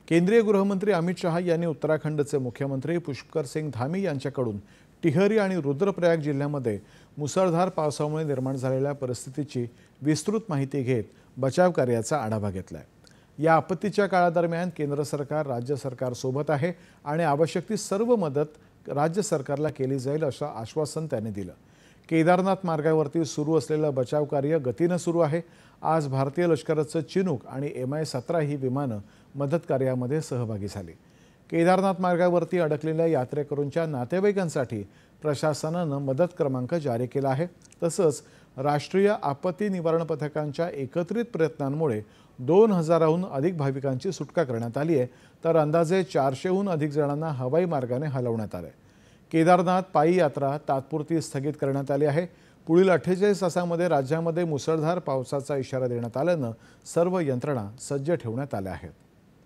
केंद्रीय गृहमंत्री अमित शहा यांनी उत्तराखंडचे मुख्यमंत्री पुष्कर सिंग धामी यांच्याकडून टिहरी आणि रुद्रप्रयाग जिल्ह्यामध्ये मुसळधार पावसामुळे निर्माण झालेल्या परिस्थितीची विस्तृत माहिती घेत बचाव कार्याचा आढावा घेतलाय। या आपत्तीच्या काळादरम्यान केंद्र सरकार राज्य सरकार सोबत आहे आणि आवश्यक ती सर्व मदत राज्य सरकारला केली जाईल असं आश्वासन त्यांनी दिलं। केदारनाथ मार्गावरती सुरू असलेलं बचाव कार्य गतीनं सुरू आहे। आज भारतीय लष्कराचं चिनूक आणि MI-17 ही विमानं मदत कार्यामध्ये सहभागी झाली। केदारनाथ मार्गावरती अडकलेल्या यात्रेकरूंच्या नातेवाईकांसाठी प्रशासनानं मदत क्रमांक जारी केला आहे। तसंच राष्ट्रीय आपत्ती निवारण पथकांच्या एकत्रित प्रयत्नांमुळे 2000हून अधिक भाविकांची सुटका करण्यात आली आहे, तर अंदाजे 400हून अधिक जणांना हवाई मार्गाने हलवण्यात आले। केदारनाथ पायी यात्रा तात्पुरती स्थगित करण्यात आली आहे। पुढील 48 तासांमध्ये राज्यामध्ये मुसळधार पावसाचा इशारा देण्यात आल्यानं सर्व यंत्रणा सज्ज ठेवण्यात आल्या आहेत।